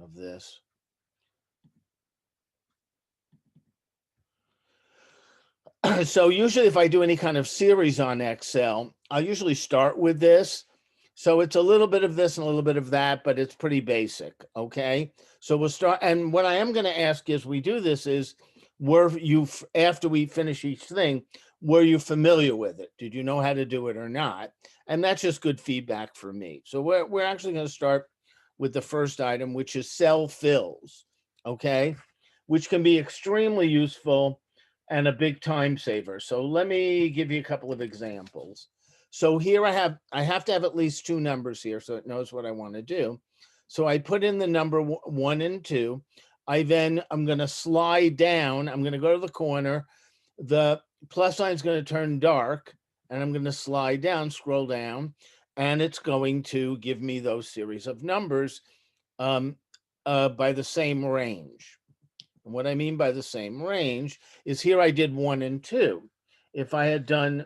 of this. So usually if I do any kind of series on Excel, I'll usually start with this. So it's a little bit of this and a little bit of that, but it's pretty basic, okay? So we'll start, and what I am going to ask as we do this is, were you, after we finish each thing, were you familiar with it? Did you know how to do it or not? And that's just good feedback for me. So we're actually going to start with the first item, which is cell fills, okay? Which can be extremely useful and a big time saver. So let me give you a couple of examples. So here I have to have at least two numbers here so it knows what I want to do. So I put in the number 1 and 2. I'm going to slide down. I'm going to go to the corner. The plus sign is going to turn dark, and I'm going to slide down, scroll down, and it's going to give me those series of numbers by the same range. And what I mean by the same range is here I did 1 and 2. If I had done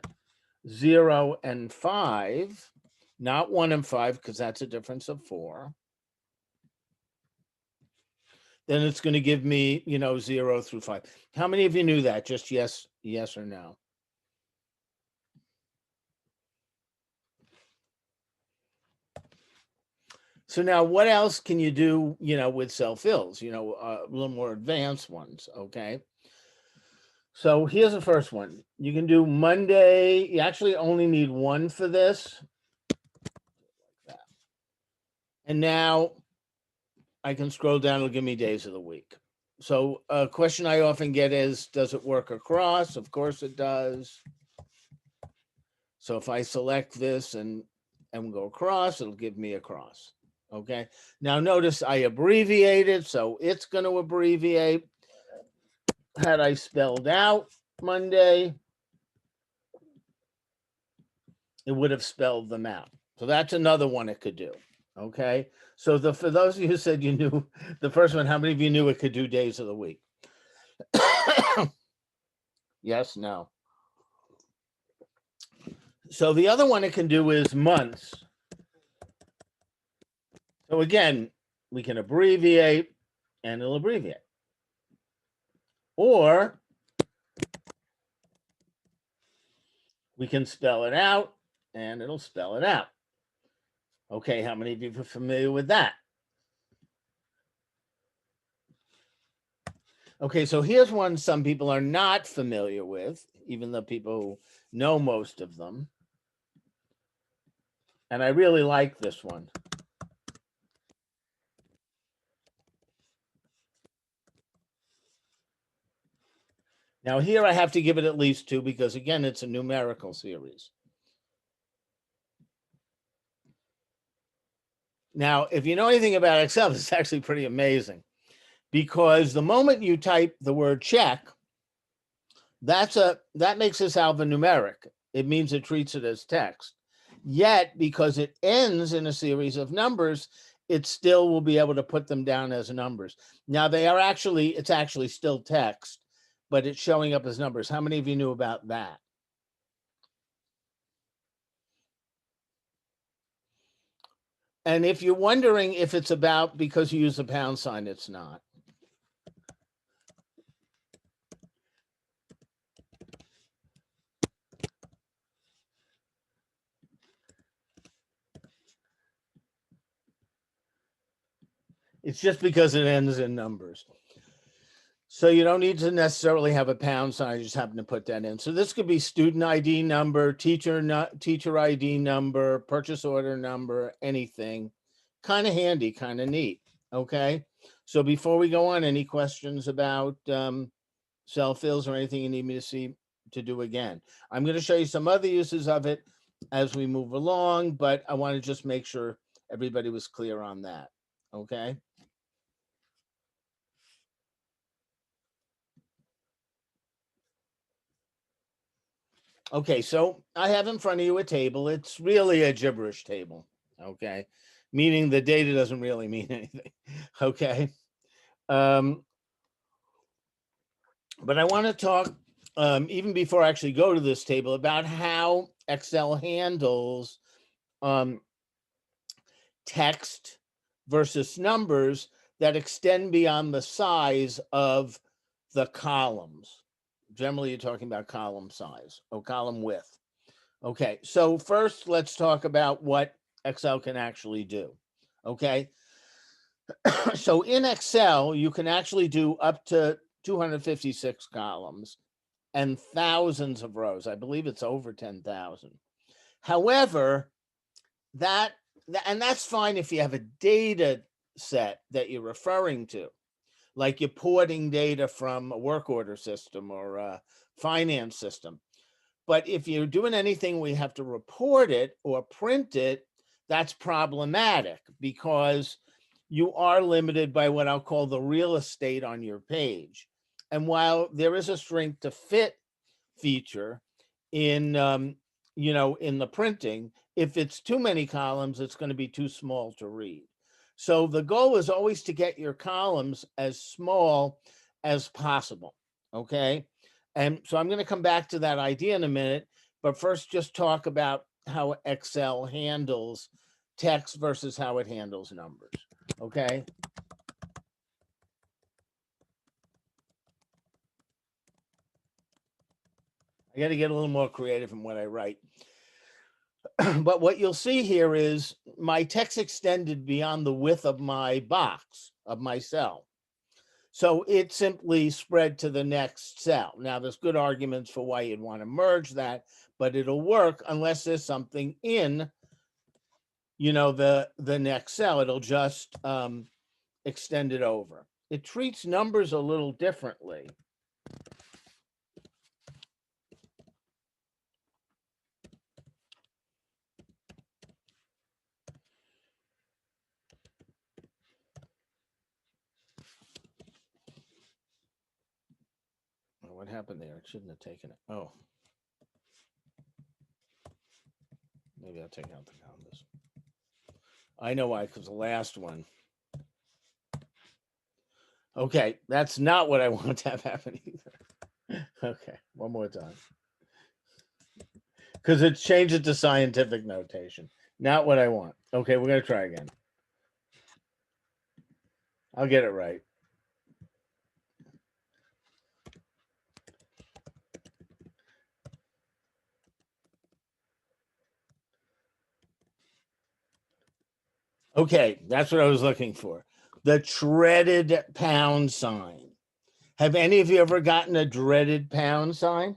0 and 5, not 1 and 5, because that's a difference of 4, then it's going to give me, 0 through 5. How many of you knew that? Just yes or no? So now what else can you do, with cell fills, a little more advanced ones, okay? So here's the first one. You can do Monday. You actually only need one for this. And now I can scroll down, it'll give me days of the week. So a question I often get is, does it work across? Of course it does. So if I select this and go across, it'll give me across. Okay. Now notice I abbreviated, so it's going to abbreviate. Had I spelled out Monday, it would have spelled them out. So that's another one it could do. Okay. So for those of you who said you knew the first one, how many of you knew it could do days of the week? Yes, no. So the other one it can do is months. So again, we can abbreviate and it'll abbreviate. Or we can spell it out and it'll spell it out. Okay, how many of you are familiar with that? Okay, so here's one some people are not familiar with, even though people know most of them. And I really like this one. Now here I have to give it at least 2 because again, it's a numerical series. Now, if you know anything about Excel, it's actually pretty amazing because the moment you type the word check, that makes this alphanumeric. It means it treats it as text. Yet, because it ends in a series of numbers, it still will be able to put them down as numbers. Now it's actually still text, but it's showing up as numbers. How many of you knew about that? And if you're wondering if it's about because you use a pound sign, it's not. It's just because it ends in numbers. So you don't need to necessarily have a pound sign, you just happen to put that in. So this could be student ID number, teacher ID number, purchase order number, anything. Kind of handy, kind of neat, okay? So before we go on, any questions about cell fills or anything you need me to do again? I'm going to show you some other uses of it as we move along, but I want to just make sure everybody was clear on that, okay? Okay, so I have in front of you a table. It's really a gibberish table, okay? Meaning the data doesn't really mean anything, okay? But I want to talk, even before I actually go to this table, about how Excel handles text versus numbers that extend beyond the size of the columns. Generally, you're talking about column size or column width. Okay, so first let's talk about what Excel can actually do. Okay, so in Excel, you can actually do up to 256 columns and thousands of rows. I believe it's over 10,000. However, and that's fine if you have a data set that you're referring to, like you're porting data from a work order system or a finance system. But if you're doing anything where you have to report it or print it, that's problematic because you are limited by what I'll call the real estate on your page. And while there is a shrink to fit feature in in the printing, if it's too many columns, it's going to be too small to read. So the goal is always to get your columns as small as possible. Okay. And so I'm going to come back to that idea in a minute, but first just talk about how Excel handles text versus how it handles numbers. Okay. I got to get a little more creative in what I write. But what you'll see here is my text extended beyond the width of my box, of my cell. So it simply spread to the next cell. Now, there's good arguments for why you'd want to merge that, but it'll work unless there's something in, the next cell. It'll just extend it over. It treats numbers a little differently. What happened there? It shouldn't have taken it. Oh. Maybe I'll take out the commas. I know why, because the last one. Okay, that's not what I want to have happen either. Okay, one more time. Because it's changed it to scientific notation. Not what I want. Okay, we're going to try again. I'll get it right. Okay, that's what I was looking for. The dreaded pound sign. Have any of you ever gotten a dreaded pound sign?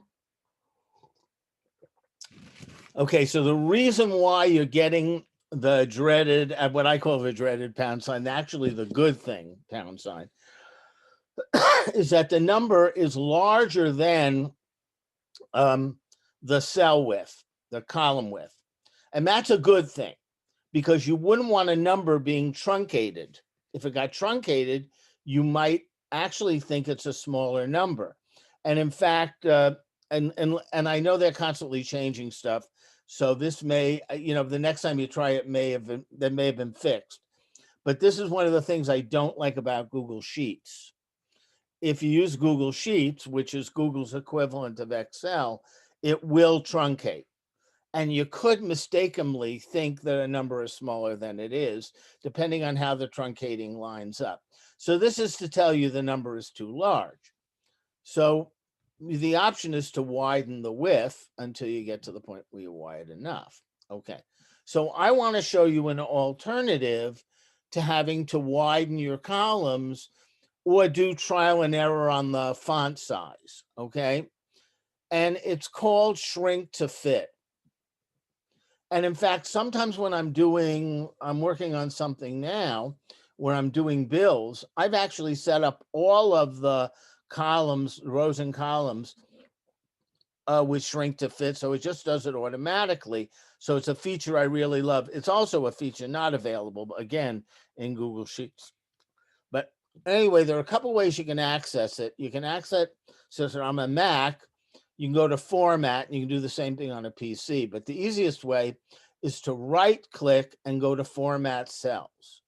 Okay, so the reason why you're getting the dreaded, what I call the dreaded pound sign, actually the good thing pound sign, is that the number is larger than the cell width, the column width. And that's a good thing because you wouldn't want a number being truncated. If it got truncated, you might actually think it's a smaller number. And in fact, and I know they're constantly changing stuff. So this may, the next time you try it that may have been fixed. But this is one of the things I don't like about Google Sheets. If you use Google Sheets, which is Google's equivalent of Excel, it will truncate. And you could mistakenly think that a number is smaller than it is, depending on how the truncating lines up. So this is to tell you the number is too large. So the option is to widen the width until you get to the point where you're wide enough. Okay, so I want to show you an alternative to having to widen your columns or do trial and error on the font size, okay? And it's called shrink to fit. And in fact, sometimes when I'm working on something now where I'm doing bills, I've actually set up all of the columns, rows and columns with shrink to fit. So it just does it automatically. So it's a feature I really love. It's also a feature not available, again, in Google Sheets. But anyway, there are a couple ways you can access it. You can access it, so on a Mac, you can go to Format, and you can do the same thing on a PC. But the easiest way is to right-click and go to Format Cells.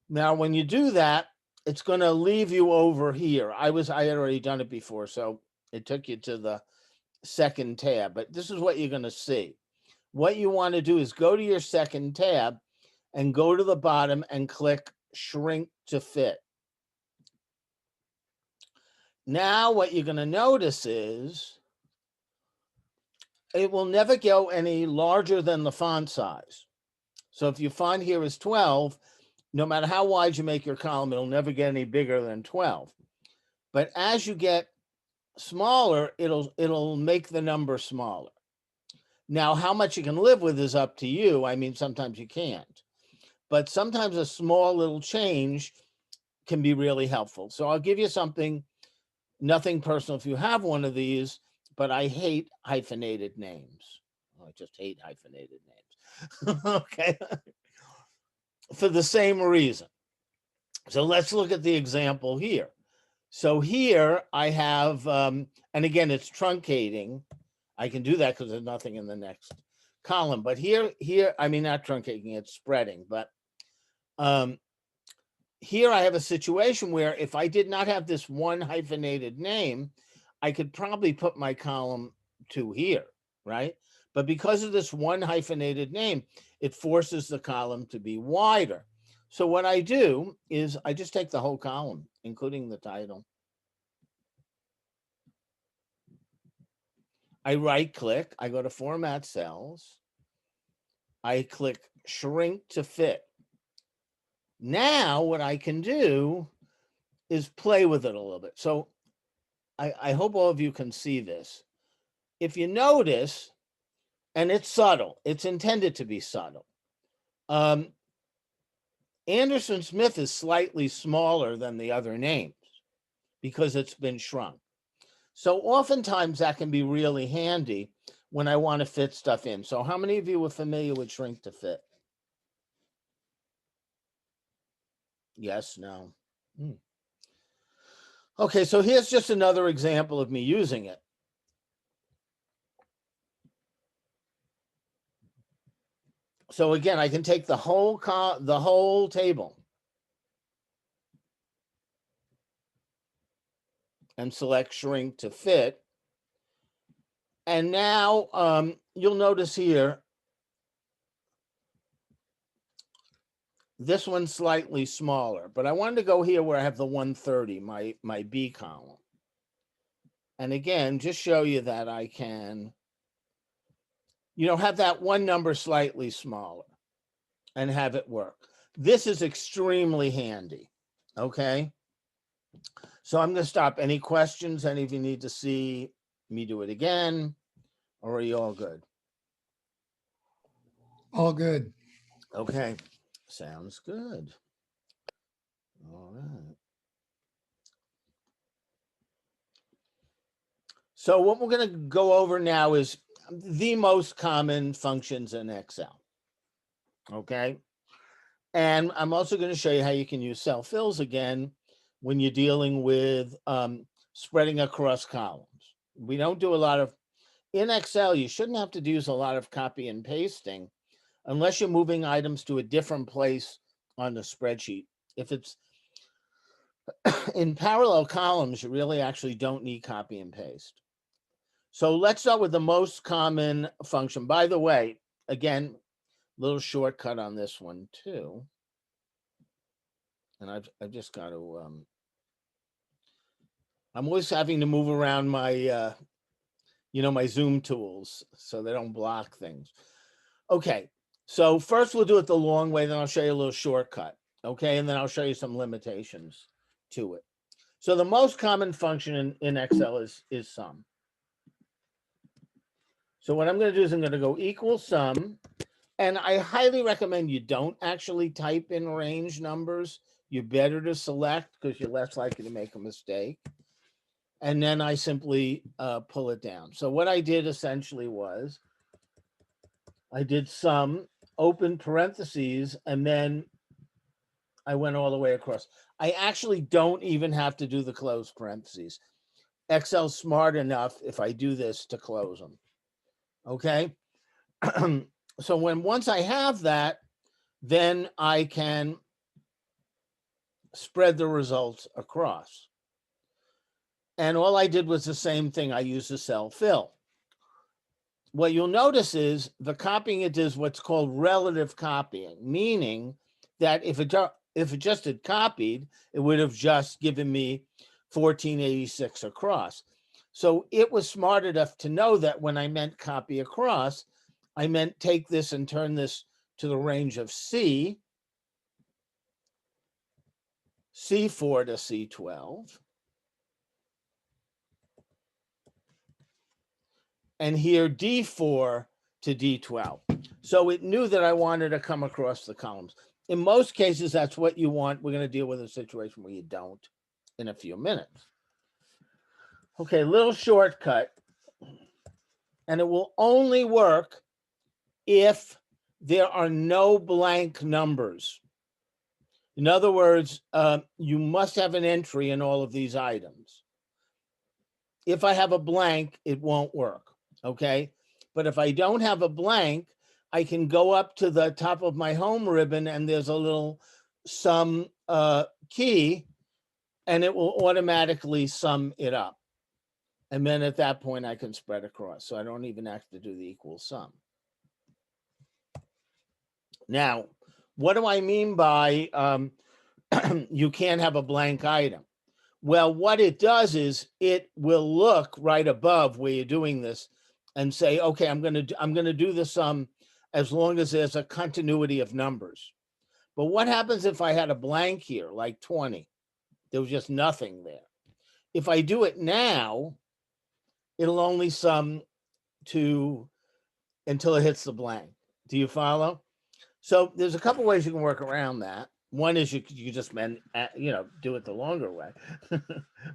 Now, when you do that, it's going to leave you over here. I had already done it before, so it took you to the second tab. But this is what you're going to see. What you want to do is go to your second tab and go to the bottom and click shrink to fit. Now what you're going to notice is it will never go any larger than the font size. So if your font here is 12, no matter how wide you make your column, it'll never get any bigger than 12. But as you get smaller, it'll make the number smaller. Now, how much you can live with is up to you. I mean, sometimes you can't, but sometimes a small little change can be really helpful. So I'll give you something, nothing personal if you have one of these, but I hate hyphenated names. I just hate hyphenated names. Okay. For the same reason. So let's look at the example here. So here I have, and again, it's truncating. I can do that because there's nothing in the next column. But here, I mean, not truncating, it's spreading. But here I have a situation where if I did not have this one hyphenated name, I could probably put my column to here, right? But because of this one hyphenated name, it forces the column to be wider. So what I do is I just take the whole column, including the title. I right click, I go to Format Cells. I click Shrink to Fit. Now what I can do is play with it a little bit. So I hope all of you can see this. If you notice, and it's subtle, it's intended to be subtle. Anderson Smith is slightly smaller than the other names because it's been shrunk. So oftentimes that can be really handy when I want to fit stuff in. So how many of you are familiar with shrink to fit? Yes, no. Okay, so here's just another example of me using it. So again, I can take the whole table and select shrink to fit. And now you'll notice here, this one's slightly smaller, but I wanted to go here where I have the 130, my B column. And again, just show you that I can, have that one number slightly smaller and have it work. This is extremely handy, okay? So I'm going to stop. Any questions? Any of you need to see me do it again? Or are you all good? All good. Okay, sounds good. All right. So what we're going to go over now is the most common functions in Excel. Okay. And I'm also going to show you how you can use cell fills again when you're dealing with spreading across columns. We don't do a lot of, in Excel, you shouldn't have to use a lot of copy and pasting unless you're moving items to a different place on the spreadsheet. If it's in parallel columns, you really actually don't need copy and paste. So let's start with the most common function. By the way, again, little shortcut on this one too. And I've just got to, I'm always having to move around my, my Zoom tools so they don't block things. Okay, so first we'll do it the long way, then I'll show you a little shortcut. Okay, and then I'll show you some limitations to it. So the most common function in Excel is sum. So what I'm going to do is I'm going to go equal sum. And I highly recommend you don't actually type in range numbers. You're better to select because you're less likely to make a mistake. And then I simply pull it down. So what I did essentially was I did sum, open parentheses, and then I went all the way across. I actually don't even have to do the close parentheses. Excel's smart enough if I do this to close them. Okay. So once I have that, then I can spread the results across. And all I did was the same thing. I used a cell fill. What you'll notice is the copying it is what's called relative copying, meaning that if If it just had copied, it would have just given me 1486 across. So it was smart enough to know that when I meant copy across, I meant take this and turn this to the range of C, C4 to C12. And here D4 to D12. So it knew that I wanted to come across the columns. In most cases, that's what you want. We're going to deal with a situation where you don't in a few minutes. Okay, little shortcut. And it will only work if there are no blank numbers. In other words, you must have an entry in all of these items. If I have a blank, it won't work, okay? But if I don't have a blank, I can go up to the top of my home ribbon and there's a little sum key, and it will automatically sum it up. And then at that point, I can spread across. So I don't even have to do the equal sum. Now, what do I mean by you can't have a blank item? Well, what it does is it will look right above where you're doing this and say, okay, I'm going to do the sum as long as there's a continuity of numbers. But what happens if I had a blank here, like 20? There was just nothing there. If I do it now, it'll only sum to until it hits the blank. Do you follow? So there's a couple ways you can work around that. One is you just do it the longer way,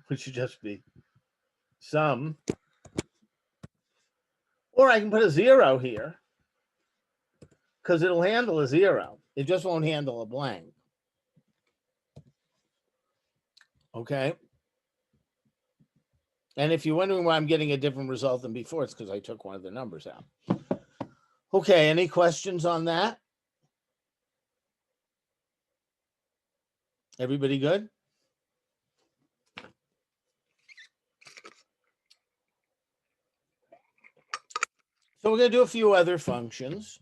which should just be sum. Or I can put a 0 here because it'll handle a 0. It just won't handle a blank. Okay. And if you're wondering why I'm getting a different result than before, it's because I took one of the numbers out. Okay, any questions on that? Everybody good? So we're going to do a few other functions.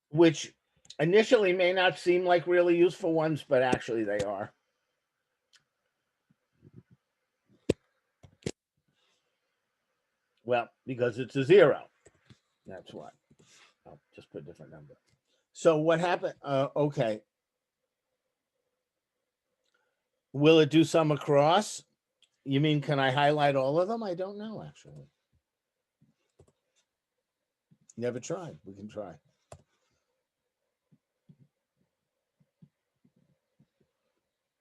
Which initially may not seem like really useful ones, but actually they are. Well, because it's a 0. That's why. I'll just put a different number. So what happened? Okay. Will it do sum across? You mean, can I highlight all of them? I don't know, actually. Never tried. We can try.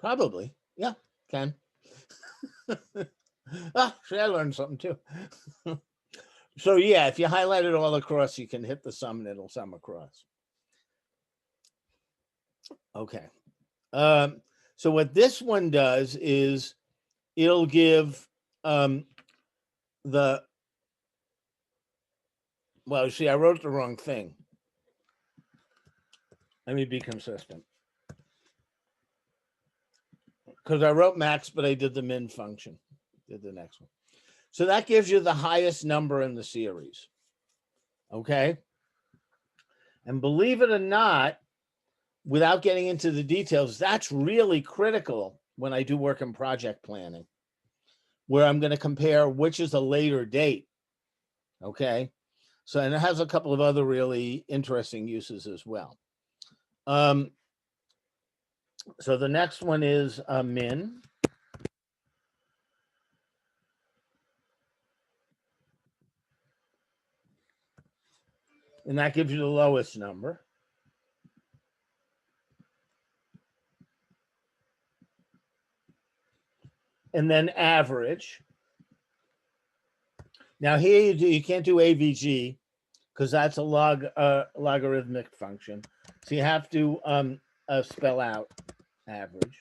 Probably. Yeah, can. See, I learned something too. So yeah, if you highlight it all across, you can hit the sum and it'll sum across. Okay. So what this one does is it'll give well, see, I wrote the wrong thing. Let me be consistent. Because I wrote max, but I did the min function. Did the next one. So that gives you the highest number in the series. Okay. And believe it or not, without getting into the details, that's really critical when I do work in project planning, where I'm going to compare which is a later date. Okay. So, and it has a couple of other really interesting uses as well. So the next one is a min. And that gives you the lowest number. And then average. Now here you can't do AVG because that's a logarithmic function. So you have to spell out average.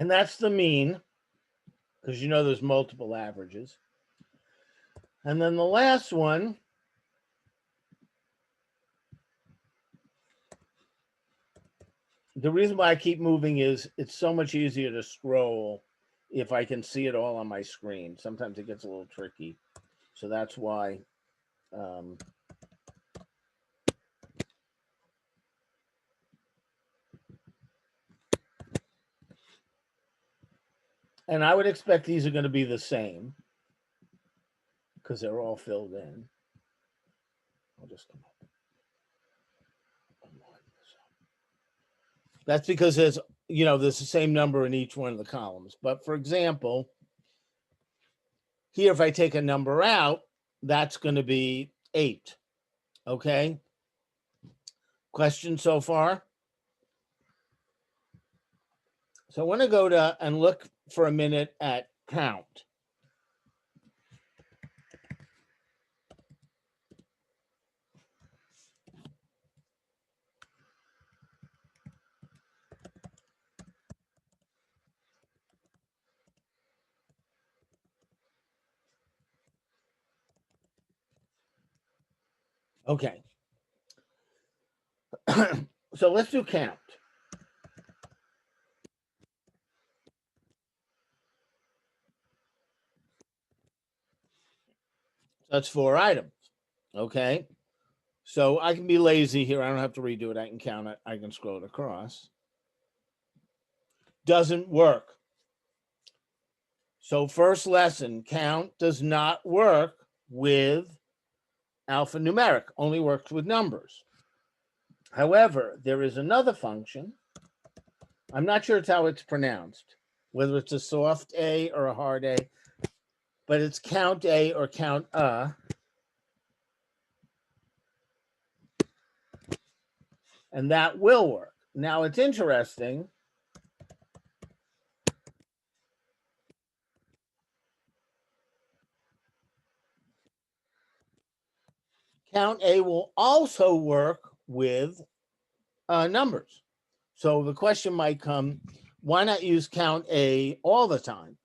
And that's the mean, because you know there's multiple averages. And then the last one, the reason why I keep moving is it's so much easier to scroll if I can see it all on my screen. Sometimes it gets a little tricky. So that's why. And I would expect these are going to be the same because they're all filled in. I'll just come up. That's because there's the same number in each one of the columns. But for example, here, if I take a number out, that's going to be 8. Okay. Question so far? So I want to go to and look for a minute at count. Okay. So let's do count. That's 4 items. Okay. So I can be lazy here. I don't have to redo it. I can count it. I can scroll it across. Doesn't work. So first lesson, count does not work with alphanumeric, only works with numbers. However, there is another function. I'm not sure it's how it's pronounced, whether it's a soft A or a hard A, but it's count A or count A. And that will work. Now it's interesting. Count A will also work with numbers. So the question might come, why not use count A all the time?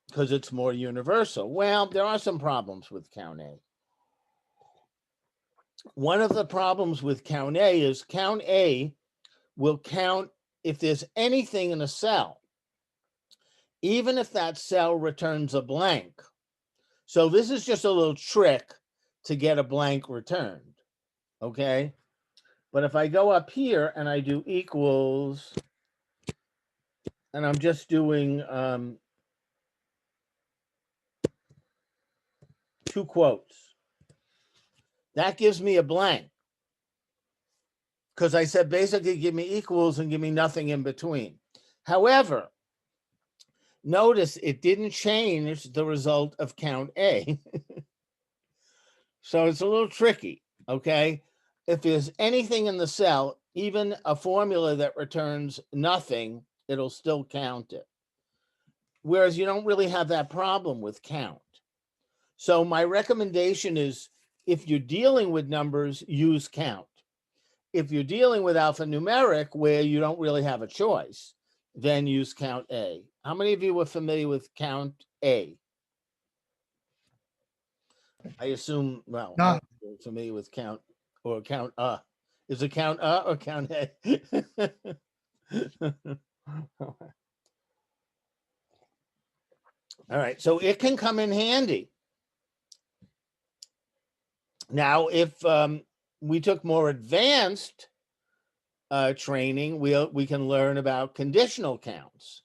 Because it's more universal. Well, there are some problems with count A. One of the problems with count A is count A will count if there's anything in a cell, even if that cell returns a blank. So this is just a little trick to get a blank returned, okay? But if I go up here and I do equals, and I'm just doing 2 quotes, that gives me a blank. Because I said basically give me equals and give me nothing in between. However, notice it didn't change the result of count A. So it's a little tricky, okay? If there's anything in the cell, even a formula that returns nothing, it'll still count it. Whereas you don't really have that problem with count. So my recommendation is if you're dealing with numbers, use count. If you're dealing with alphanumeric where you don't really have a choice, then use count A. How many of you were familiar with count A? I assume, well, No. you're familiar with count or count Is it count or count A? All right, so it can come in handy. Now, if we took more advanced training, we can learn about conditional counts,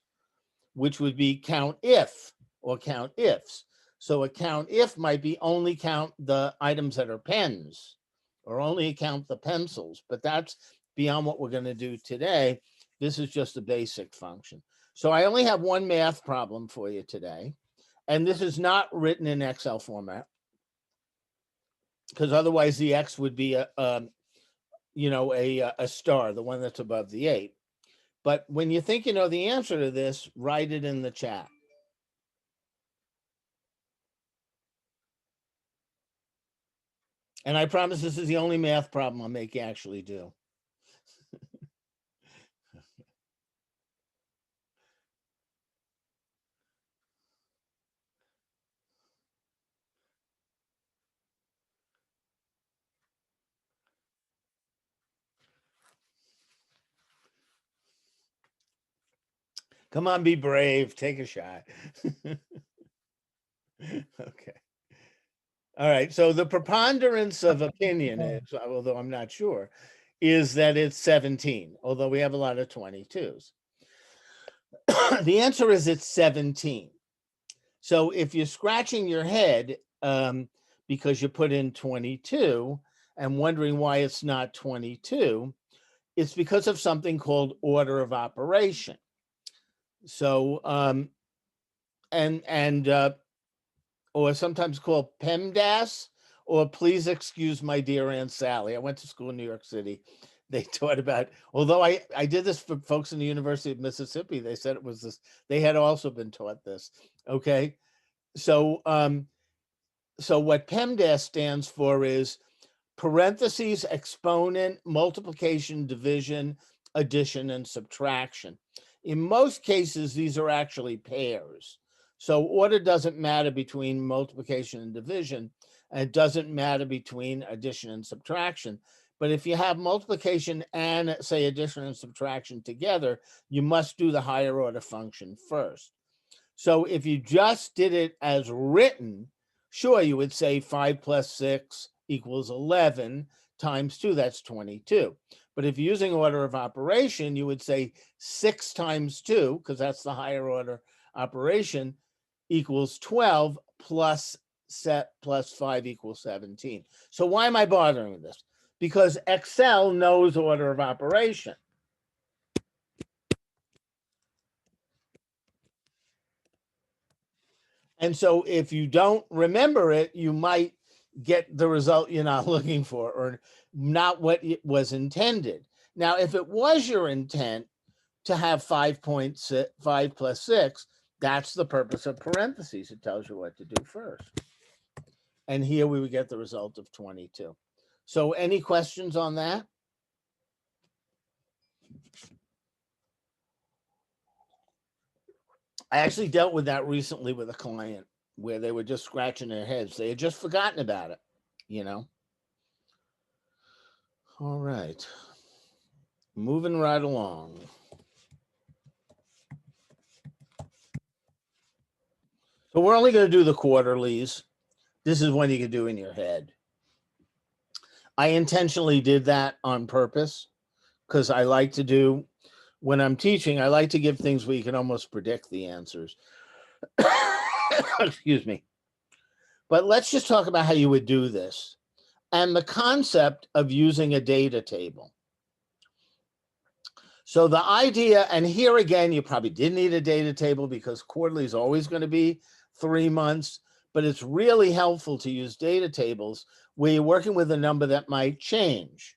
which would be count if or count ifs. So a count if might be only count the items that are pens or only count the pencils, but that's beyond what we're going to do today. This is just a basic function. So I only have one math problem for you today, and this is not written in Excel format because otherwise the X would be a star, the one that's above the 8. But when you think you know the answer to this, write it in the chat. And I promise this is the only math problem I'll make you actually do. Come on, be brave. Take a shot. Okay. All right. So the preponderance of opinion is, although I'm not sure, is that it's 17, although we have a lot of 22s. The answer is it's 17. So if you're scratching your head because you put in 22 and wondering why it's not 22, it's because of something called order of operation. So, or sometimes called PEMDAS, or please excuse my dear Aunt Sally. I went to school in New York City. They taught about, although I did this for folks in the University of Mississippi, they said it was this, they had also been taught this. Okay. So, so what PEMDAS stands for is parentheses, exponent, multiplication, division, addition, and subtraction. In most cases, these are actually pairs. So order doesn't matter between multiplication and division, and it doesn't matter between addition and subtraction. But if you have multiplication and, say, addition and subtraction together, you must do the higher order function first. So if you just did it as written, sure, you would say 5 plus 6 equals 11 times 2, that's 22. But if you're using order of operation, you would say 6 times 2, because that's the higher order operation, equals 12 plus 5 equals 17. So why am I bothering with this? Because Excel knows order of operation. And so if you don't remember it, you might get the result you're not looking for, or not what it was intended. Now, if it was your intent to have 5.5 plus 6, that's the purpose of parentheses. It tells you what to do first. And here we would get the result of 22. So any questions on that? I actually dealt with that recently with a client where they were just scratching their heads. They had just forgotten about it, you know? All right. Moving right along. So we're only going to do the quarterlies. This is one you can do in your head. I intentionally did that on purpose because I like to do, when I'm teaching, I like to give things where you can almost predict the answers. Excuse me. But let's just talk about how you would do this and the concept of using a data table. So the idea, and here again, you probably didn't need a data table because quarterly is always going to be 3 months, but it's really helpful to use data tables where you're working with a number that might change.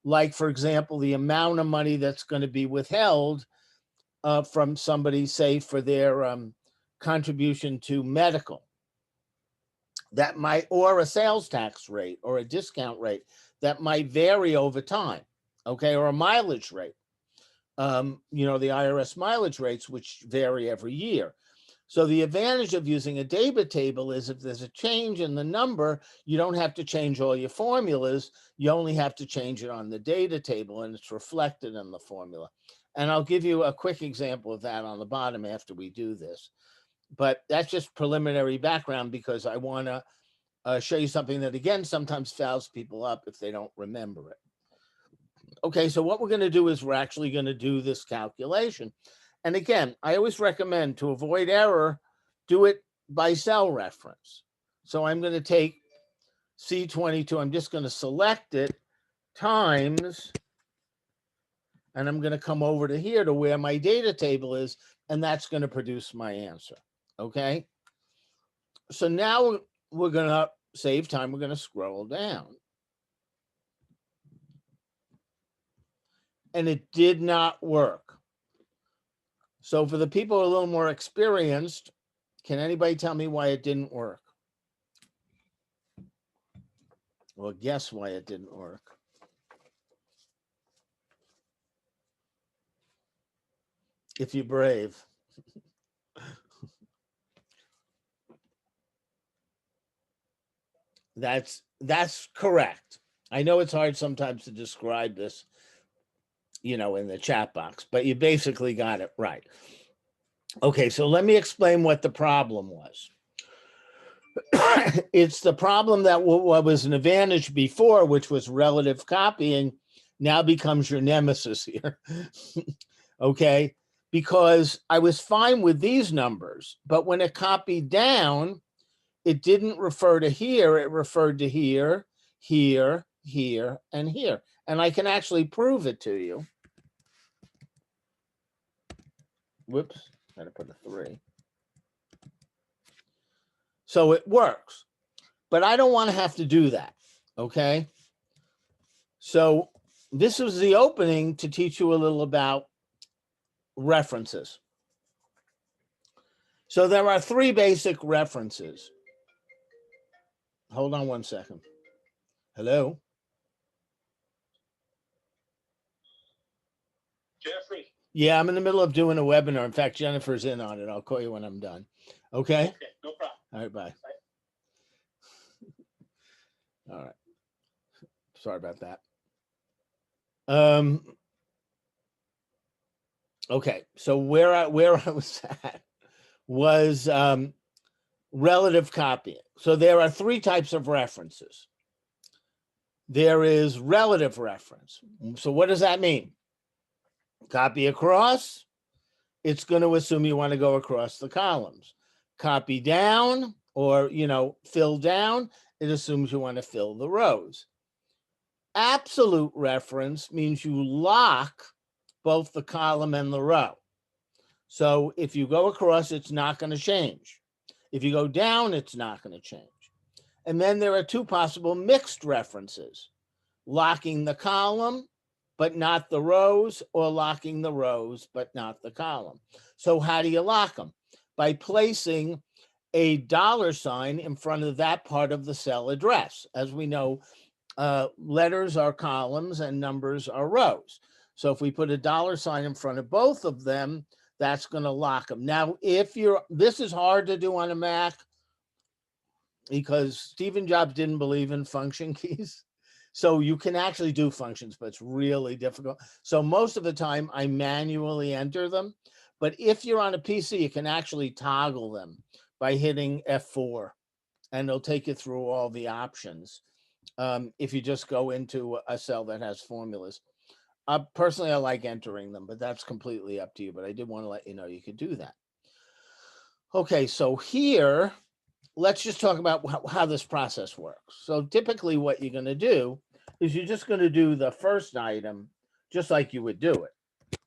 Like, for example, the amount of money that's going to be withheld from somebody, say, for their contribution to medical. That might, or a sales tax rate or a discount rate that might vary over time, okay, or a mileage rate. You know, the IRS mileage rates, which vary every year. So the advantage of using a data table is if there's a change in the number, you don't have to change all your formulas. You only have to change it on the data table and it's reflected in the formula. And I'll give you a quick example of that on the bottom after we do this. But that's just preliminary background because I want to show you something that, again, sometimes fouls people up if they don't remember it. Okay, so what we're going to do is we're actually going to do this calculation. And again, I always recommend, to avoid error, do it by cell reference. So I'm going to take C22, I'm just going to select it, times, and I'm going to come over to here to where my data table is, and that's going to produce my answer. Okay, so now we're going to save time. We're going to scroll down. And it did not work. So for the people a little more experienced, can anybody tell me why it didn't work? Well, guess why it didn't work. If you're brave. That's correct. I know it's hard sometimes to describe this, you know, in the chat box, but you basically got it right. Okay, so let me explain what the problem was. It's the problem that what was an advantage before, which was relative copying, now becomes your nemesis here. Okay, because I was fine with these numbers, but when it copied down, it didn't refer to here, it referred to here, here, here, and here. And I can actually prove it to you. Whoops, gotta put a 3. So it works, but I don't want to have to do that, okay? So this was the opening to teach you a little about references. So there are 3 basic references. Hold on one second. Hello? Jeffrey. Yeah, I'm in the middle of doing a webinar. In fact, Jennifer's in on it. I'll call you when I'm done. Okay? Okay, no problem. All right, bye. All right. Sorry about that. Okay, so where I was at was relative copying. So there are 3 types of references. There is relative reference. So what does that mean? Copy across, it's going to assume you want to go across the columns. Copy down, or fill down, it assumes you want to fill the rows. Absolute reference means you lock both the column and the row. So if you go across, it's not going to change. If you go down, it's not going to change. And then there are 2 possible mixed references: locking the column, but not the rows, or locking the rows, but not the column. So how do you lock them? By placing a $ in front of that part of the cell address. As we know, letters are columns and numbers are rows. So if we put a $ in front of both of them, that's going to lock them. Now, this is hard to do on a Mac because Stephen Jobs didn't believe in function keys. So you can actually do functions, but it's really difficult. So most of the time I manually enter them. But if you're on a PC, you can actually toggle them by hitting F4, and it'll take you through all the options. If you just go into a cell that has formulas. Personally, I like entering them, but that's completely up to you. But I did want to let you know you could do that. Okay, so here, let's just talk about how this process works. So typically what you're going to do is you're just going to do the first item just like you would do it.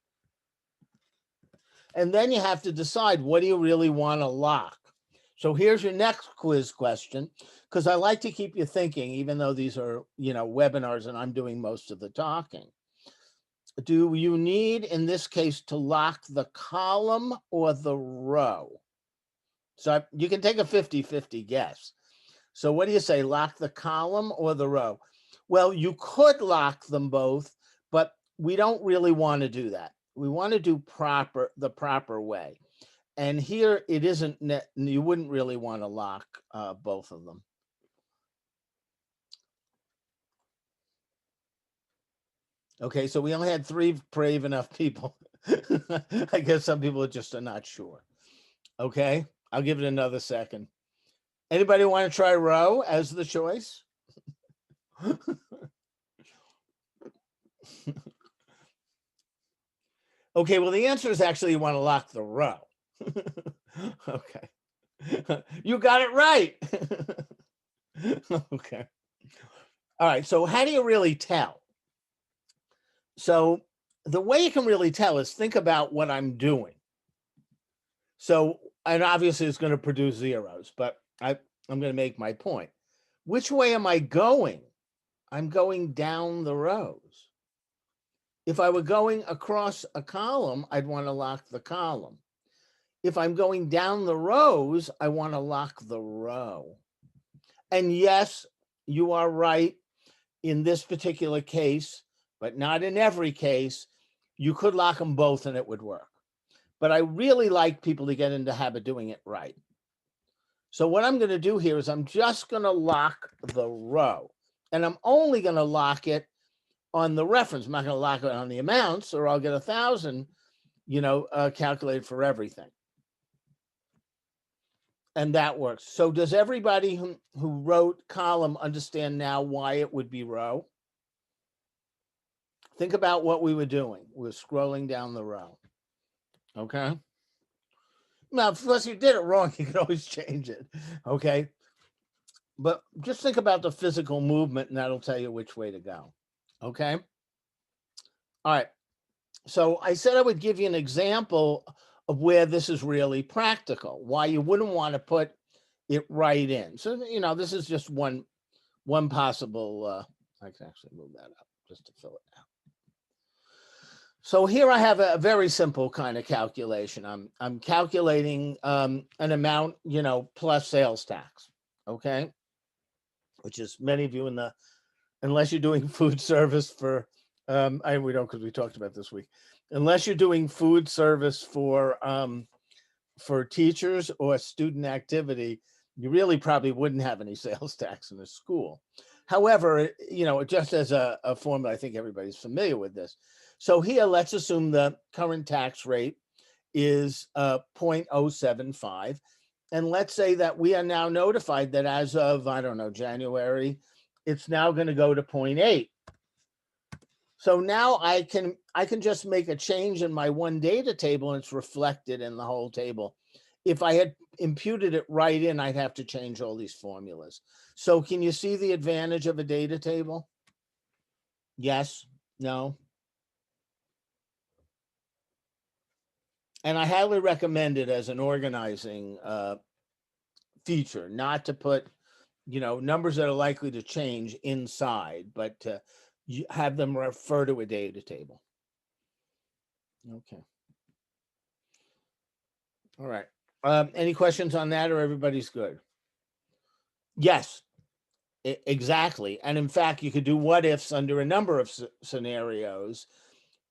And then you have to decide, what do you really want to lock? So here's your next quiz question, because I like to keep you thinking, even though these are, webinars and I'm doing most of the talking. Do you need, in this case, to lock the column or the row? So you can take a 50-50 guess. So what do you say, lock the column or the row? Well, you could lock them both, but we don't really want to do that. We want to do the proper way. And here it isn't, you wouldn't really want to lock both of them. Okay, so we only had 3 brave enough people. I guess some people just are not sure. Okay, I'll give it another second. Anybody want to try row as the choice? Okay, well, the answer is actually you want to lock the row. Okay. You got it right. Okay. All right, so how do you really tell? So the way you can really tell is think about what I'm doing. So, and obviously it's going to produce zeros, but I'm going to make my point. Which way am I going? I'm going down the rows. If I were going across a column, I'd want to lock the column. If I'm going down the rows, I want to lock the row. And yes, you are right in this particular case, but not in every case. You could lock them both and it would work. But I really like people to get into the habit of doing it right. So what I'm going to do here is I'm just going to lock the row, and I'm only going to lock it on the reference. I'm not going to lock it on the amounts, or I'll get 1,000, calculated for everything. And that works. So does everybody who wrote column understand now why it would be row? Think about what we were doing. We're scrolling down the row. Okay. Now, if you did it wrong, you can always change it. Okay. But just think about the physical movement, and that'll tell you which way to go. Okay. All right. So I said I would give you an example of where this is really practical, why you wouldn't want to put it right in. So, this is just one possible, I can actually move that up just to fill it out. So here I have a very simple kind of calculation. I'm calculating an amount, plus sales tax, okay? Which is many of you unless you're doing food service for, we don't, because we talked about this week, unless you're doing food service for teachers or student activity, you really probably wouldn't have any sales tax in a school. However, just as a formula, I think everybody's familiar with this. So here, let's assume the current tax rate is 0.075. And let's say that we are now notified that as of, I don't know, January, it's now going to go to 0.8. So now I can just make a change in my one data table, and it's reflected in the whole table. If I had imputed it right in, I'd have to change all these formulas. So can you see the advantage of a data table? Yes? No? And I highly recommend it as an organizing feature, not to put, numbers that are likely to change inside, but to have them refer to a data table. Okay. All right. Any questions on that, or everybody's good? Yes, exactly. And in fact, you could do what ifs under a number of scenarios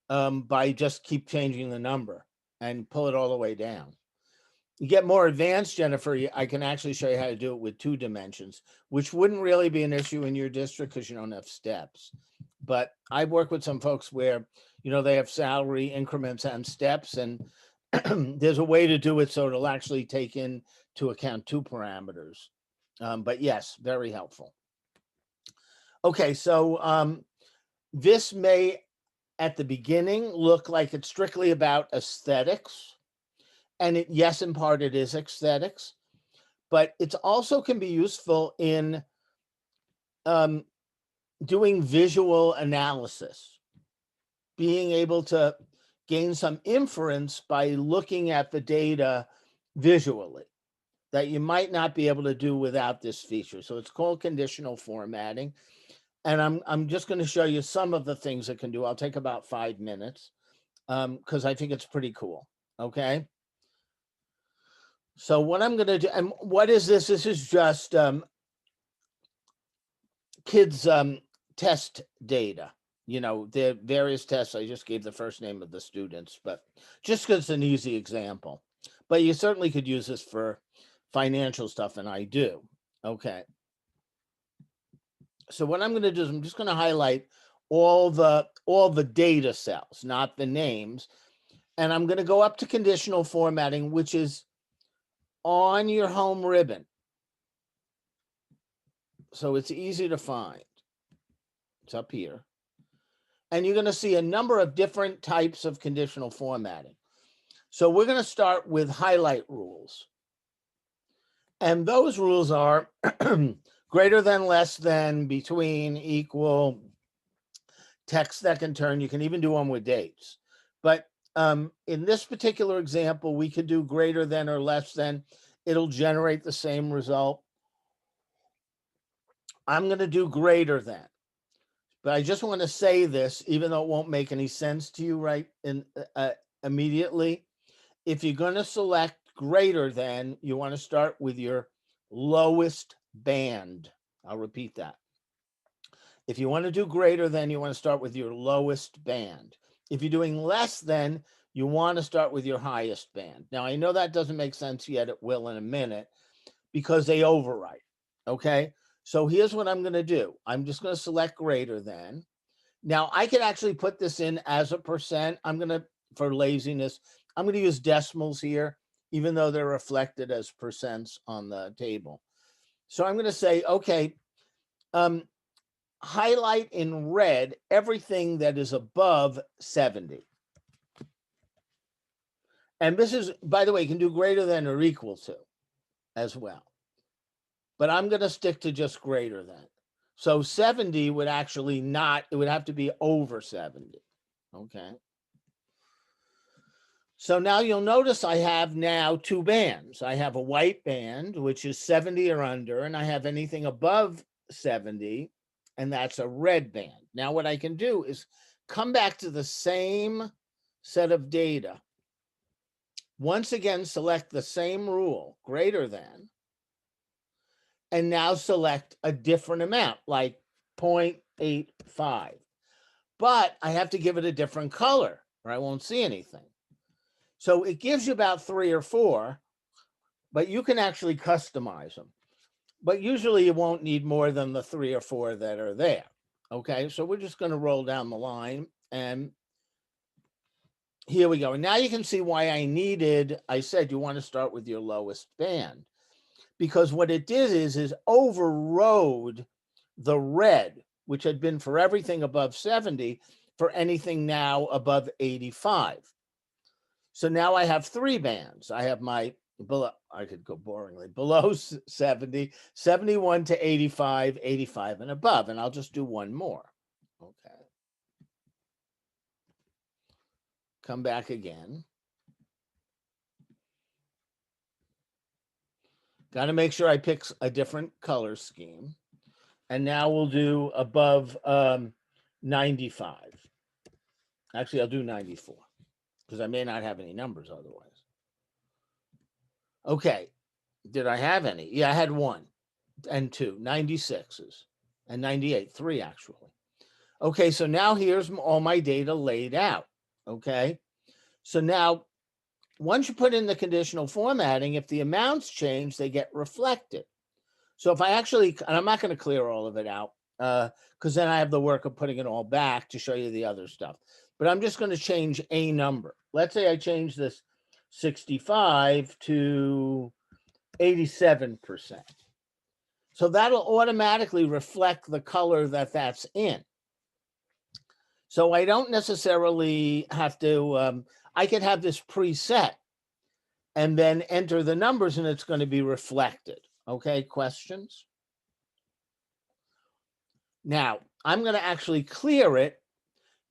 by just keep changing the number and pull it all the way down. You get more advanced, Jennifer, I can actually show you how to do it with 2 dimensions, which wouldn't really be an issue in your district because you don't have steps. But I work with some folks where, they have salary increments and steps, and there's a way to do it so it'll actually take into account 2 parameters. But yes, very helpful. Okay, so this may, at the beginning, look like it's strictly about aesthetics. And yes, in part it is aesthetics, but it also can be useful in doing visual analysis, being able to gain some inference by looking at the data visually that you might not be able to do without this feature. So it's called conditional formatting. And I'm just going to show you some of the things it can do. I'll take about 5 minutes because I think it's pretty cool. Okay. So what I'm going to do, and what is this? This is just kids test data. The various tests. I just gave the first name of the students, but just because it's an easy example. But you certainly could use this for financial stuff, and I do. Okay. So what I'm going to do is I'm just going to highlight all the data cells, not the names. And I'm going to go up to conditional formatting, which is on your home ribbon. So it's easy to find. It's up here. And you're going to see a number of different types of conditional formatting. So we're going to start with highlight rules. And those rules are greater than, less than, between, equal, text that can turn. You can even do them with dates. But in this particular example, we could do greater than or less than. It'll generate the same result. I'm going to do greater than. But I just want to say this, even though it won't make any sense to you right immediately. If you're going to select greater than, you want to start with your lowest band. I'll repeat that. If you want to do greater than, you want to start with your lowest band. If you're doing less than, you want to start with your highest band. Now, I know that doesn't make sense yet. It will in a minute because they overwrite. Okay. So here's what I'm going to do. I'm just going to select greater than. Now I could actually put this in as a percent. I'm going to, for laziness, I'm going to use decimals here. even though they're reflected as percents on the table. So I'm going to say, okay, highlight in red everything that is above 70. And this is, by the way, you can do greater than or equal to as well. But I'm going to stick to just greater than. So 70 would actually not, it would have to be over 70. Okay. So now you'll notice I have now two bands. I have a white band, which is 70 or under, and I have anything above 70, and that's a red band. Now what I can do is come back to the same set of data. Once again, select the same rule, greater than, and now select a different amount, like 0.85. But I have to give it a different color, or I won't see anything. So it gives you about 3 or 4, but you can actually customize them. But usually you won't need more than the 3 or 4 that are there. Okay, so we're just going to roll down the line, and here we go. And now you can see why I said you want to start with your lowest band, because what it did is overrode the red, which had been for everything above 70, for anything now above 85. So now I have 3 bands. I have my below, I could go boringly, below 70, 71 to 85, 85 and above. And I'll just do one more. Okay. Come back again. Got to make sure I pick a different color scheme. And now we'll do above 95. Actually, I'll do 94 because I may not have any numbers otherwise. Okay. Did I have any? Yeah, I had 1 and 2, 96s and 98, 3 actually. Okay, so now here's all my data laid out. Okay. So now once you put in the conditional formatting, if the amounts change, they get reflected. So if I actually, and I'm not going to clear all of it out because then I have the work of putting it all back to show you the other stuff. But I'm just going to change a number. Let's say I change this 65 to 87%. So that'll automatically reflect the color that that's in. So I don't necessarily have to, I could have this preset and then enter the numbers and it's going to be reflected. Okay, questions? Now, I'm going to actually clear it.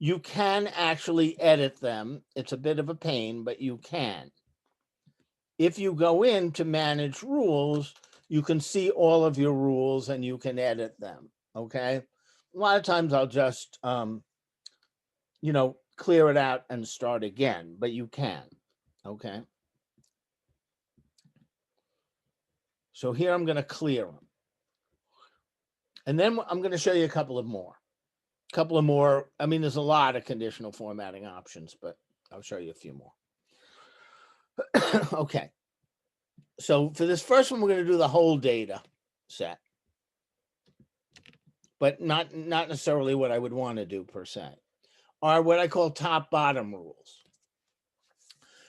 You can actually edit them. It's a bit of a pain, but you can. If you go in to manage rules, you can see all of your rules and you can edit them. Okay. A lot of times I'll just, clear it out and start again, but you can. Okay. So here I'm going to clear them. And then I'm going to show you a couple more. I mean, there's a lot of conditional formatting options, but I'll show you a few more. Okay. So for this first one, we're going to do the whole data set, but not necessarily what I would want to do per se, are what I call top bottom rules.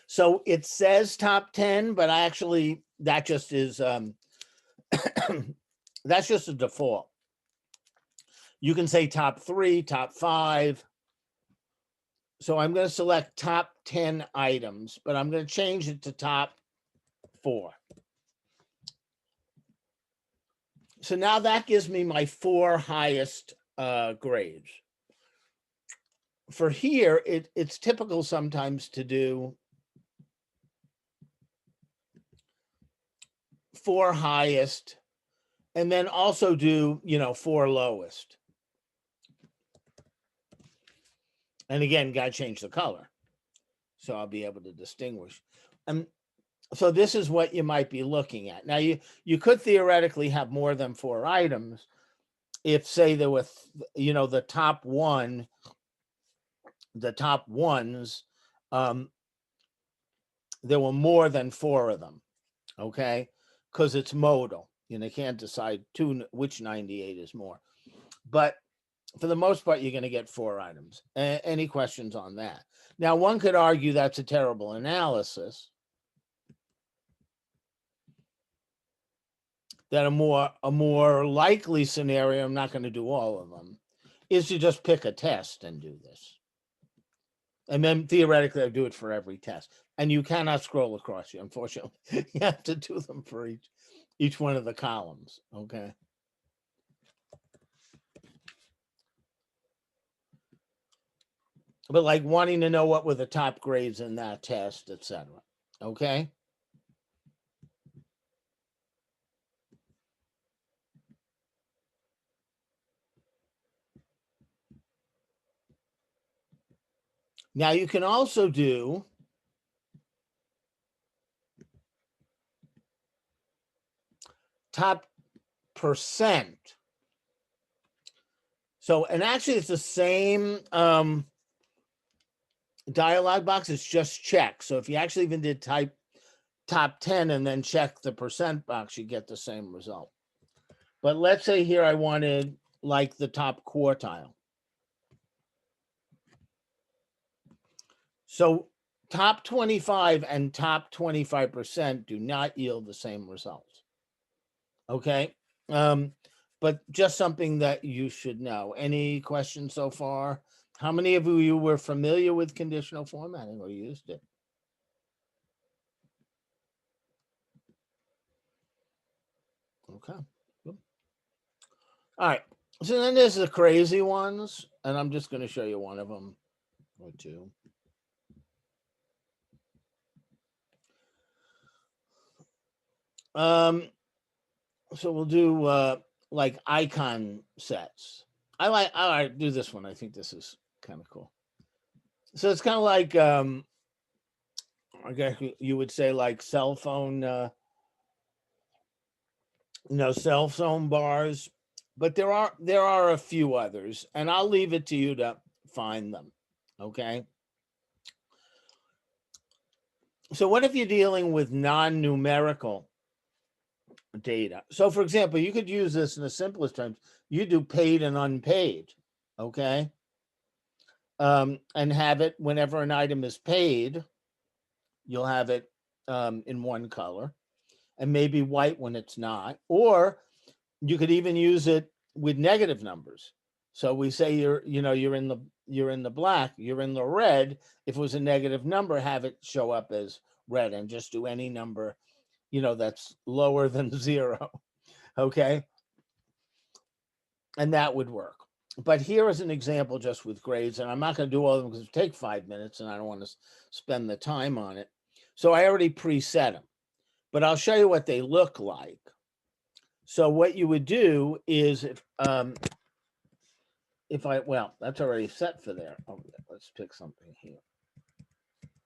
So it says top 10, but that just is, that's just a default. You can say top 3, top 5. So I'm going to select top 10 items, but I'm going to change it to top 4. So now that gives me my 4 highest grades. For here, it's typical sometimes to do 4 highest and then also do, 4 lowest. And again, got to change the color. So I'll be able to distinguish. So this is what you might be looking at. Now, you could theoretically have more than 4 items if, say, there were, the top ones, there were more than 4 of them, okay? Because it's modal. You can't decide which 98 is more. But for the most part, you're going to get 4 items. Any questions on that? Now, one could argue that's a terrible analysis. that a more likely scenario, I'm not going to do all of them, is to just pick a test and do this. And then theoretically, I do it for every test. And you cannot scroll across you, unfortunately. You have to do them for each one of the columns, okay? But like wanting to know what were the top grades in that test, etc. Okay? Now you can also do top percent. So, and actually it's the same dialog box, it's just check. So if you actually even did type top 10 and then check the percent box, you get the same result. But let's say here I wanted like the top quartile. So top 25 and top 25% do not yield the same result. Okay. But just something that you should know. Any questions so far? How many of you were familiar with conditional formatting or used it? Okay. Good. All right. So then there's the crazy ones, and I'm just going to show you one of them or two. So we'll do like icon sets. I do this one. I think this is kind of cool. So it's kind of like I guess you would say like cell phone cell phone bars, but there are a few others, and I'll leave it to you to find them. Okay. So what if you're dealing with non-numerical data? So for example, you could use this in the simplest terms. You do paid and unpaid, okay? And have it whenever an item is paid, you'll have it in one color, and maybe white when it's not. Or you could even use it with negative numbers. So we say you're in the black, you're in the red. If it was a negative number, have it show up as red, and just do any number that's lower than 0. Okay. And that would work. But here is an example just with grades, and I'm not going to do all of them because it take 5 minutes and I don't want to spend the time on it. So I already preset them, but I'll show you what they look like. So what you would do is well, that's already set for there. Oh, let's pick something here.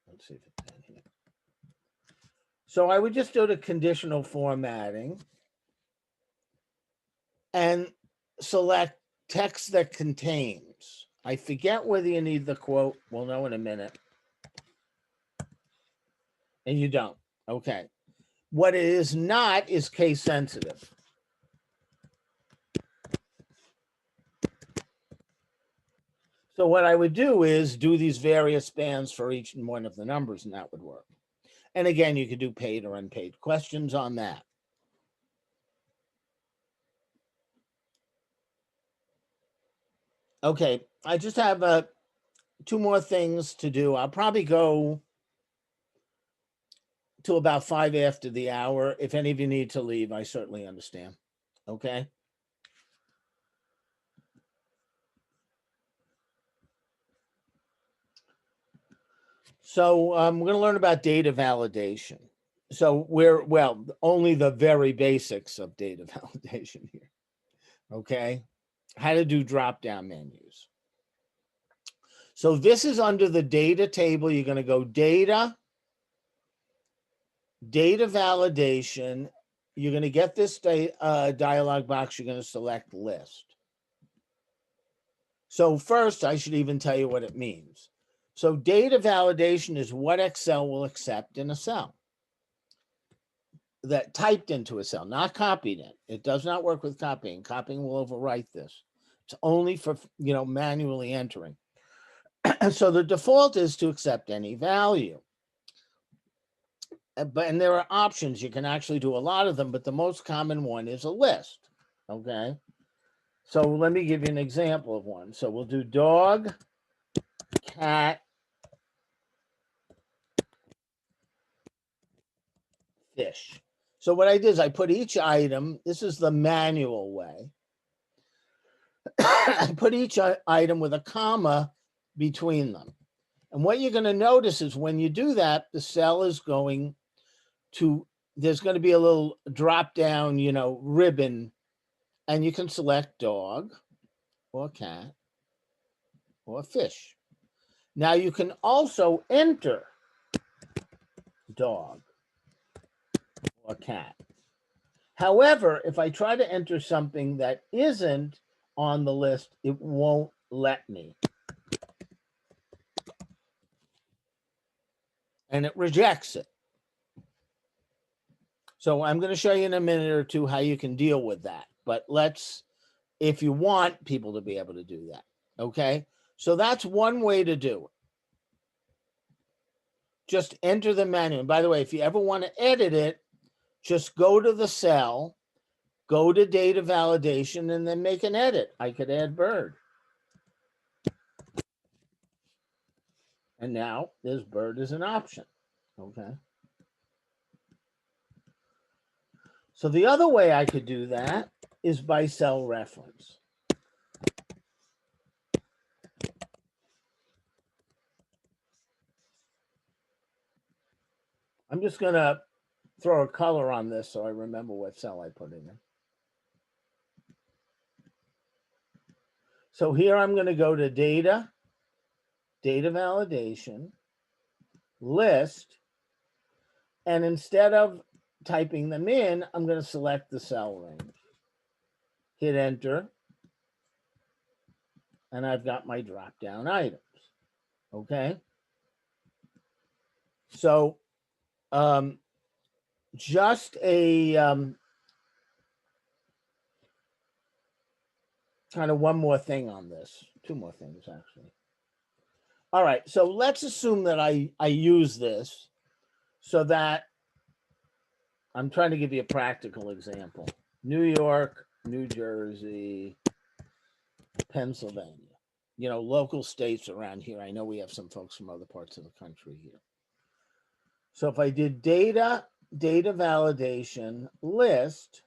Let's see if it's in here. So I would just go to conditional formatting and select text that contains. I forget whether you need the quote. We'll know in a minute. And you don't. Okay. What it is not is case sensitive. So what I would do is do these various spans for each one of the numbers, and that would work. And again, you could do paid or unpaid. Questions on that? Okay, I just have 2 more things to do. I'll probably go to about 5 after the hour. If any of you need to leave, I certainly understand. Okay. So we're going to learn about data validation. So only the very basics of data validation here. Okay. How to do drop-down menus. So this is under the data table. You're going to go data validation. You're going to get this dialog box. You're going to select list. So first, I should even tell you what it means. So data validation is what Excel will accept in a cell. That typed into a cell, not copied in. It does not work with copying. Copying will overwrite this. It's only for manually entering. So the default is to accept any value. and there are options. You can actually do a lot of them, but the most common one is a list. Okay. So let me give you an example of one. So we'll do dog, cat, fish. So what I did is I put each item, this is the manual way. I put each item with a comma between them. And what you're going to notice is when you do that, the cell is going to, there's going to be a little drop down, ribbon, and you can select dog or cat or fish. Now you can also enter dog or cat. However, if I try to enter something that isn't on the list, it won't let me. And it rejects it. So I'm going to show you in a minute or two how you can deal with that. But if you want people to be able to do that, okay? So that's one way to do it. Just enter the menu. And by the way, if you ever want to edit it, just go to the cell, go to data validation, and then make an edit. I could add bird. And now this bird is an option, okay? So the other way I could do that is by cell reference. I'm just going to throw a color on this so I remember what cell I put in. So here I'm going to go to data, data validation, list, and instead of typing them in, I'm going to select the cell range. Hit enter, and I've got my drop-down items, okay? So just a kind of one more thing on this, two more things actually. All right, so let's assume that I use this so that I'm trying to give you a practical example. New York, New Jersey, Pennsylvania, local states around here. I know we have some folks from other parts of the country here. So if I did data validation, list,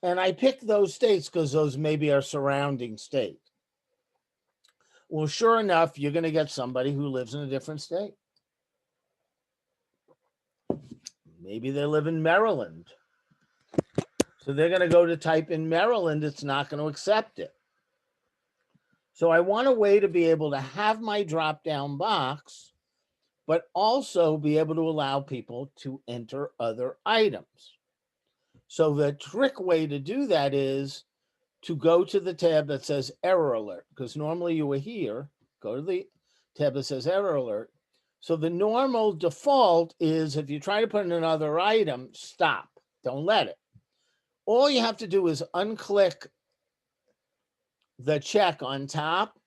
and I picked those states because those maybe are surrounding states. Well, sure enough, you're going to get somebody who lives in a different state. Maybe they live in Maryland. So they're going to go to type in Maryland. It's not going to accept it. So I want a way to be able to have my drop-down box, but also be able to allow people to enter other items. So the trick way to do that is to go to the tab that says error alert, because normally you were here, go to the tab that says error alert. So the normal default is if you try to put in another item, stop, don't let it. All you have to do is unclick the check on top,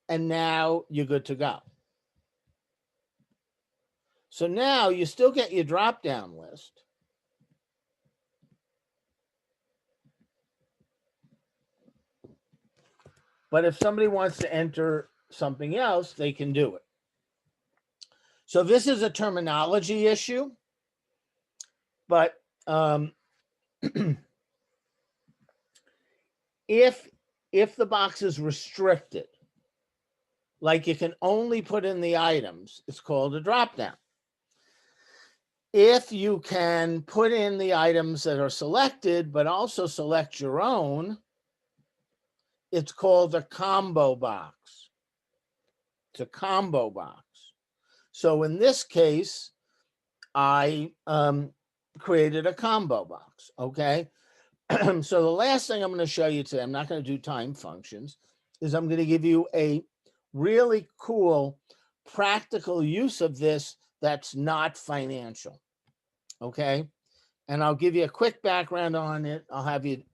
and now you're good to go. So now you still get your drop-down list. But if somebody wants to enter something else, they can do it. So this is a terminology issue, but if the box is restricted, like you can only put in the items, it's called a drop-down. If you can put in the items that are selected, but also select your own, it's called a combo box. It's a combo box. So in this case, I created a combo box, okay? So the last thing I'm going to show you today, I'm not going to do time functions, is I'm going to give you a really cool practical use of this that's not financial, okay? And I'll give you a quick background on it. I'll have you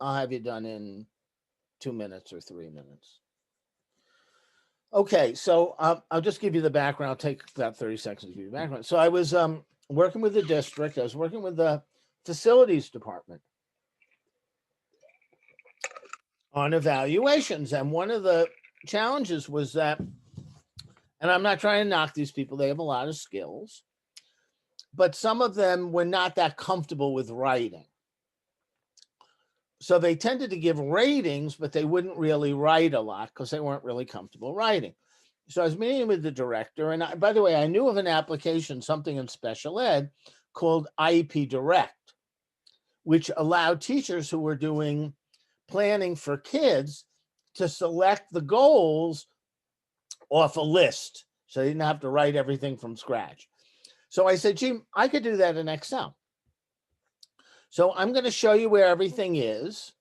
done in 2 minutes or 3 minutes. Okay, so I'll just give you the background. I'll take about 30 seconds to give you the background. So I was working with the district. I was working with the facilities department on evaluations. And one of the challenges was that, and I'm not trying to knock these people, they have a lot of skills, but some of them were not that comfortable with writing. So they tended to give ratings, but they wouldn't really write a lot because they weren't really comfortable writing. So I was meeting with the director, and by the way, I knew of an application, something in special ed called IEP Direct, which allowed teachers who were doing planning for kids to select the goals off a list. So they didn't have to write everything from scratch. So I said, gee, I could do that in Excel. So I'm going to show you where everything is.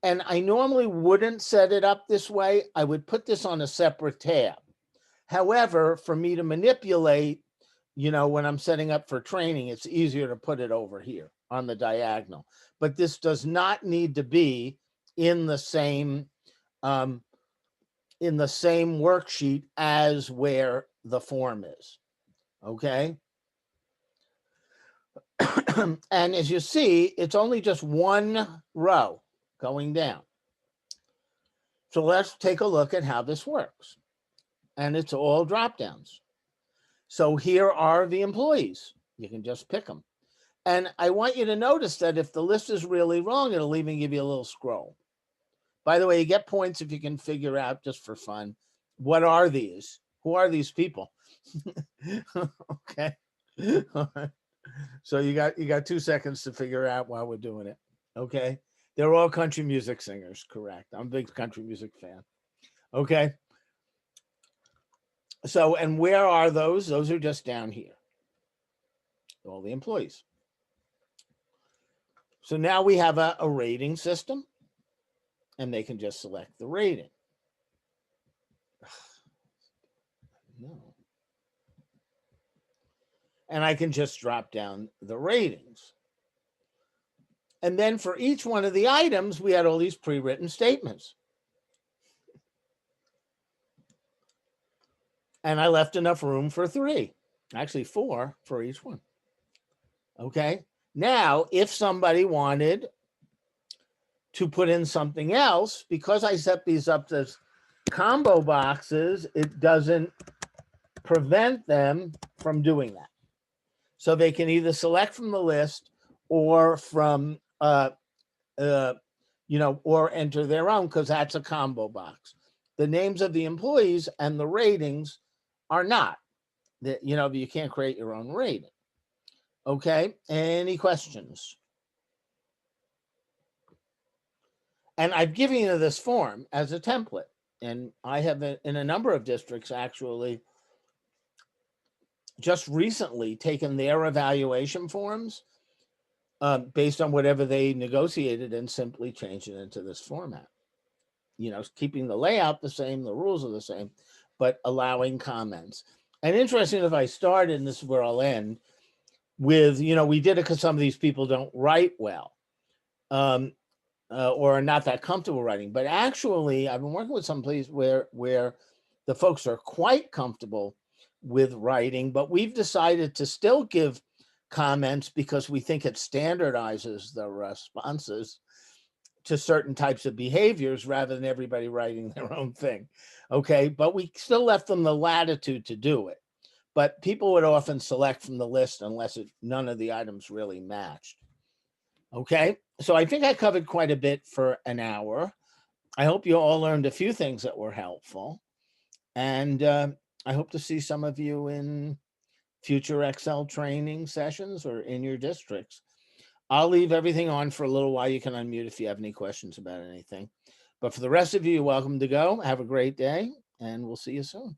And I normally wouldn't set it up this way. I would put this on a separate tab. However, for me to manipulate, when I'm setting up for training, it's easier to put it over here on the diagonal. But this does not need to be in the same worksheet as where the form is. Okay. And as you see, it's only just one row going down. So let's take a look at how this works. And it's all drop downs. So here are the employees. You can just pick them. And I want you to notice that if the list is really wrong, it'll even give you a little scroll. By the way, you get points if you can figure out, just for fun, what are these? Who are these people? Okay. All right. So you got 2 seconds to figure out while we're doing it. Okay. They're all country music singers, correct. I'm a big country music fan. Okay. So, and where are those? Those are just down here. All the employees. So now we have a rating system, and they can just select the rating. No. And I can just drop down the ratings. And then for each one of the items, we had all these pre-written statements. And I left enough room for 3, actually 4 for each one. Okay. Now, if somebody wanted to put in something else, because I set these up as combo boxes, it doesn't prevent them from doing that. So they can either select from the list or from, or enter their own, because that's a combo box. The names of the employees and the ratings are not. That, you can't create your own rating. Okay. Any questions? And I've given you this form as a template. And I have, in a number of districts, actually, just recently taken their evaluation forms based on whatever they negotiated and simply changed it into this format. Keeping the layout the same, the rules are the same, but allowing comments. And interesting, if I started, and this is where I'll end, with, we did it because some of these people don't write well. Or are not that comfortable writing. But actually, I've been working with some places where the folks are quite comfortable with writing, but we've decided to still give comments because we think it standardizes the responses to certain types of behaviors rather than everybody writing their own thing. Okay, but we still left them the latitude to do it. But people would often select from the list unless none of the items really matched. Okay, so I think I covered quite a bit for an hour. I hope you all learned a few things that were helpful. And I hope to see some of you in future Excel training sessions or in your districts. I'll leave everything on for a little while. You can unmute if you have any questions about anything. But for the rest of you, you're welcome to go. Have a great day, and we'll see you soon.